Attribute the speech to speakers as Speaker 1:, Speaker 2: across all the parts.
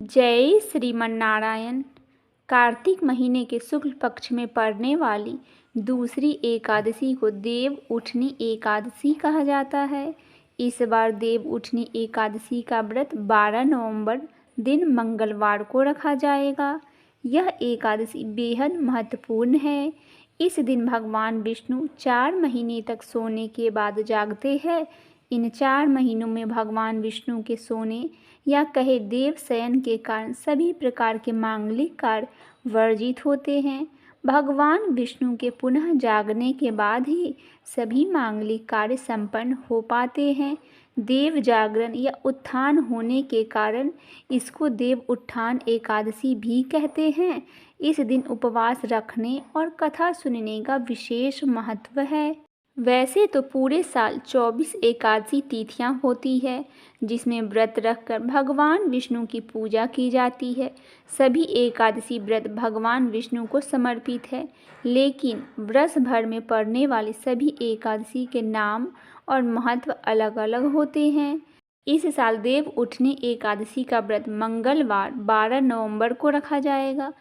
Speaker 1: जय श्रीमन्नारायण। कार्तिक महीने के शुक्ल पक्ष में पड़ने वाली दूसरी एकादशी को देव उठनी एकादशी कहा जाता है। इस बार देव उठनी एकादशी का व्रत 12 नवंबर दिन मंगलवार को रखा जाएगा। यह एकादशी बेहद महत्वपूर्ण है। इस दिन भगवान विष्णु 4 महीने तक सोने के बाद जागते हैं। इन 4 महीनों में भगवान विष्णु के सोने या कहे देव शयन के कारण सभी प्रकार के मांगलिक कार्य वर्जित होते हैं। भगवान विष्णु के पुनः जागने के बाद ही सभी मांगलिक कार्य संपन्न हो पाते हैं। देव जागरण या उत्थान होने के कारण इसको देव उत्थान एकादशी भी कहते हैं। इस दिन उपवास रखने और कथा सुनने का विशेष महत्व है। वैसे तो पूरे साल 24 एकादशी तिथियां होती है जिसमें व्रत रखकर भगवान विष्णु की पूजा की जाती है। सभी एकादशी व्रत भगवान विष्णु को समर्पित है, लेकिन वर्ष भर में पड़ने वाली सभी एकादशी के नाम और महत्व अलग अलग होते हैं। इस साल देव उठनी एकादशी का व्रत मंगलवार 12 नवंबर को रखा जाएगा।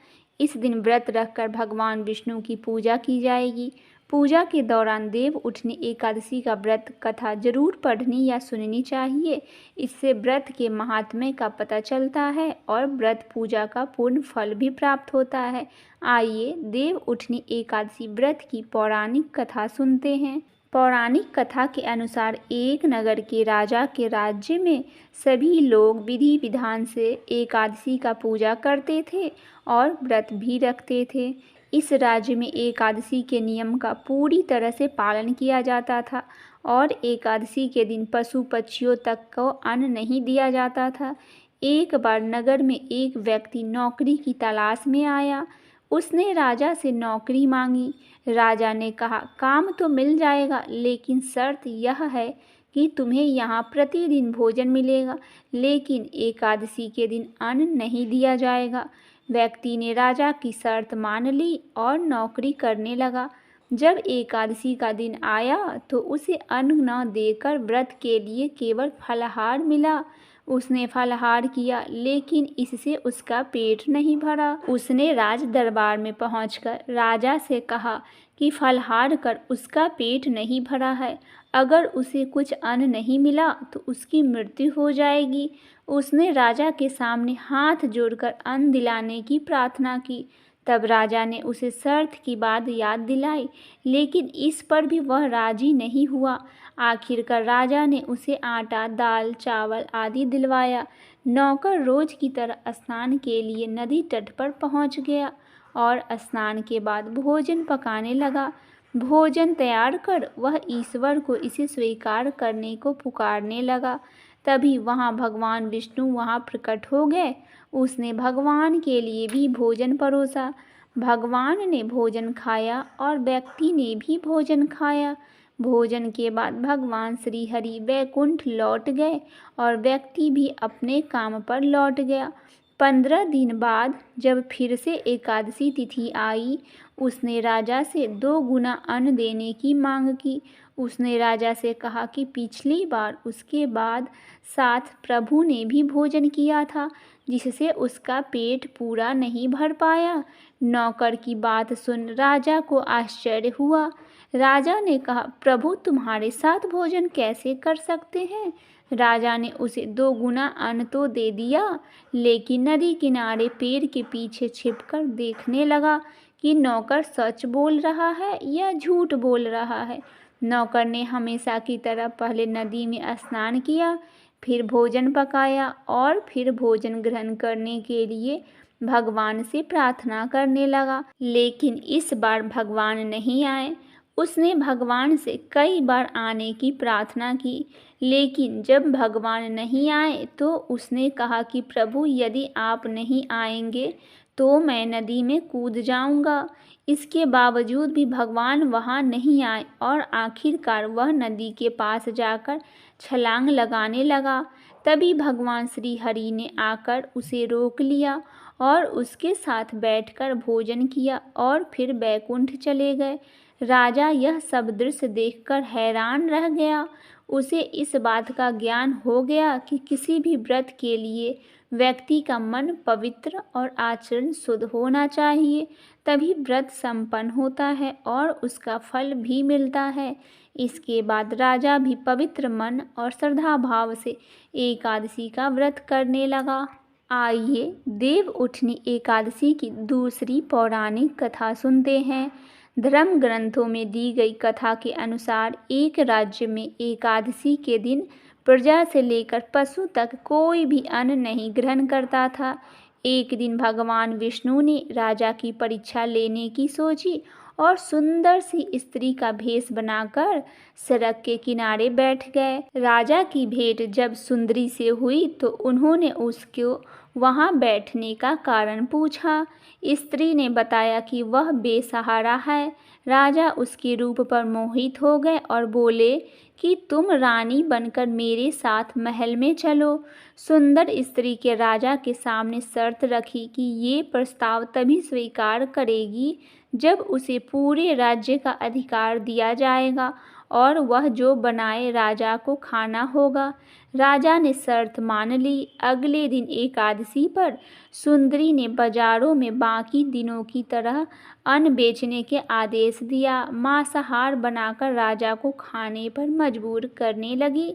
Speaker 1: इस दिन व्रत रखकर भगवान विष्णु की पूजा की जाएगी। पूजा के दौरान देव उठनी एकादशी का व्रत कथा जरूर पढ़नी या सुननी चाहिए। इससे व्रत के महात्म्य का पता चलता है और व्रत पूजा का पूर्ण फल भी प्राप्त होता है। आइए देव उठनी एकादशी व्रत की पौराणिक कथा सुनते हैं। पौराणिक कथा के अनुसार एक नगर के राजा के राज्य में सभी लोग विधि विधान से एकादशी का पूजा करते थे और व्रत भी रखते थे। इस राज्य में एकादशी के नियम का पूरी तरह से पालन किया जाता था और एकादशी के दिन पशु पक्षियों तक को अन्न नहीं दिया जाता था। एक बार नगर में एक व्यक्ति नौकरी की तलाश में आया। उसने राजा से नौकरी मांगी। राजा ने कहा, काम तो मिल जाएगा, लेकिन शर्त यह है कि तुम्हें यहाँ प्रतिदिन भोजन मिलेगा, लेकिन एकादशी के दिन अन्न नहीं दिया जाएगा। व्यक्ति ने राजा की शर्त मान ली और नौकरी करने लगा। जब एकादशी का दिन आया तो उसे अन्न न देकर व्रत के लिए केवल फलाहार मिला। उसने फलाहार किया, लेकिन इससे उसका पेट नहीं भरा। उसने राज दरबार में पहुंचकर राजा से कहा कि फलाहार कर उसका पेट नहीं भरा है, अगर उसे कुछ अन्न नहीं मिला तो उसकी मृत्यु हो जाएगी। उसने राजा के सामने हाथ जोड़कर अन्न दिलाने की प्रार्थना की। तब राजा ने उसे शर्त की बात याद दिलाई, लेकिन इस पर भी वह राजी नहीं हुआ। आखिरकार राजा ने उसे आटा, दाल, चावल आदि दिलवाया। नौकर रोज की तरह स्नान के लिए नदी तट पर पहुंच गया और स्नान के बाद भोजन पकाने लगा। भोजन तैयार कर वह ईश्वर को इसे स्वीकार करने को पुकारने लगा। तभी वहाँ भगवान विष्णु वहाँ प्रकट हो गए। उसने भगवान के लिए भी भोजन परोसा। भगवान ने भोजन खाया और व्यक्ति ने भी भोजन खाया। भोजन के बाद भगवान श्री हरि वैकुंठ लौट गए और व्यक्ति भी अपने काम पर लौट गया। 15 दिन बाद जब फिर से एकादशी तिथि आई, उसने राजा से 2 गुना अन्न देने की मांग की। उसने राजा से कहा कि पिछली बार उसके बाद साथ प्रभु ने भी भोजन किया था, जिससे उसका पेट पूरा नहीं भर पाया। नौकर की बात सुन राजा को आश्चर्य हुआ। राजा ने कहा, प्रभु तुम्हारे साथ भोजन कैसे कर सकते हैं? राजा ने उसे 2 गुना अन्न तो दे दिया, लेकिन नदी किनारे पेड़ के पीछे छिपकर देखने लगा कि नौकर सच बोल रहा है या झूठ बोल रहा है। नौकर ने हमेशा की तरह पहले नदी में स्नान किया, फिर भोजन पकाया और फिर भोजन ग्रहण करने के लिए भगवान से प्रार्थना करने लगा। लेकिन इस बार भगवान नहीं आए। उसने भगवान से कई बार आने की प्रार्थना की, लेकिन जब भगवान नहीं आए तो उसने कहा कि प्रभु, यदि आप नहीं आएंगे तो मैं नदी में कूद जाऊंगा। इसके बावजूद भी भगवान वहां नहीं आए और आखिरकार वह नदी के पास जाकर छलांग लगाने लगा। तभी भगवान श्री हरि ने आकर उसे रोक लिया और उसके साथ बैठकर भोजन किया और फिर बैकुंठ चले गए। राजा यह सब दृश्य देखकर हैरान रह गया। उसे इस बात का ज्ञान हो गया कि किसी भी व्रत के लिए व्यक्ति का मन पवित्र और आचरण शुद्ध होना चाहिए, तभी व्रत संपन्न होता है और उसका फल भी मिलता है। इसके बाद राजा भी पवित्र मन और श्रद्धा भाव से एकादशी का व्रत करने लगा। आइए देव उठनी एकादशी की दूसरी पौराणिक कथा सुनते हैं। धर्म ग्रंथों में दी गई कथा के अनुसार एक राज्य में एकादशी के दिन प्रजा से लेकर पशु तक कोई भी अन्न नहीं ग्रहण करता था। एक दिन भगवान विष्णु ने राजा की परीक्षा लेने की सोची और सुंदर सी स्त्री का भेष बनाकर सड़क के किनारे बैठ गए। राजा की भेंट जब सुंदरी से हुई तो उन्होंने उसको वहां बैठने का कारण पूछा। स्त्री ने बताया कि वह बेसहारा है। राजा उसके रूप पर मोहित हो गए और बोले कि तुम रानी बनकर मेरे साथ महल में चलो। सुंदर स्त्री के राजा के सामने शर्त रखी कि ये प्रस्ताव तभी स्वीकार करेगी जब उसे पूरे राज्य का अधिकार दिया जाएगा और वह जो बनाए राजा को खाना होगा। राजा ने शर्त मान ली। अगले दिन एकादशी पर सुंदरी ने बाजारों में बाकी दिनों की तरह अन्न बेचने के आदेश दिया। मांसाहार बनाकर राजा को खाने पर मजबूर करने लगी।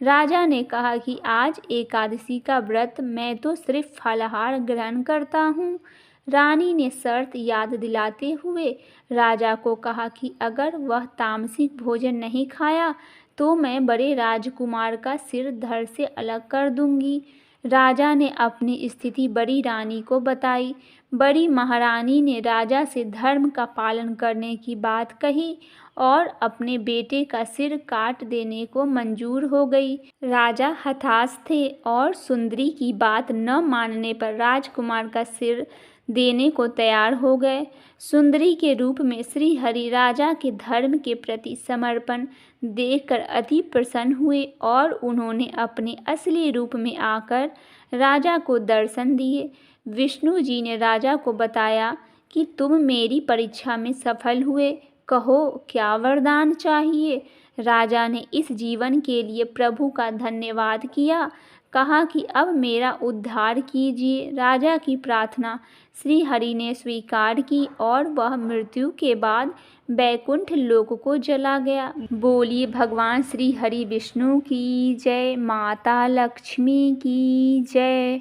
Speaker 1: राजा ने कहा कि आज एकादशी का व्रत, मैं तो सिर्फ फलाहार ग्रहण करता हूँ। रानी ने शर्त याद दिलाते हुए राजा को कहा कि अगर वह तामसिक भोजन नहीं खाया तो मैं बड़े राजकुमार का सिर धड़ से अलग कर दूंगी। राजा ने अपनी स्थिति बड़ी रानी को बताई। बड़ी महारानी ने राजा से धर्म का पालन करने की बात कही और अपने बेटे का सिर काट देने को मंजूर हो गई। राजा हताश थे और सुंदरी की बात न मानने पर राजकुमार का सिर देने को तैयार हो गए। सुंदरी के रूप में श्री हरि राजा के धर्म के प्रति समर्पण देखकर अति प्रसन्न हुए और उन्होंने अपने असली रूप में आकर राजा को दर्शन दिए। विष्णु जी ने राजा को बताया कि तुम मेरी परीक्षा में सफल हुए, कहो क्या वरदान चाहिए। राजा ने इस जीवन के लिए प्रभु का धन्यवाद किया, कहा कि अब मेरा उद्धार कीजिए। राजा की प्रार्थना श्री हरि ने स्वीकार की और वह मृत्यु के बाद बैकुंठ लोक को चला गया। बोलिए भगवान श्री हरि विष्णु की जय, माता लक्ष्मी की जय।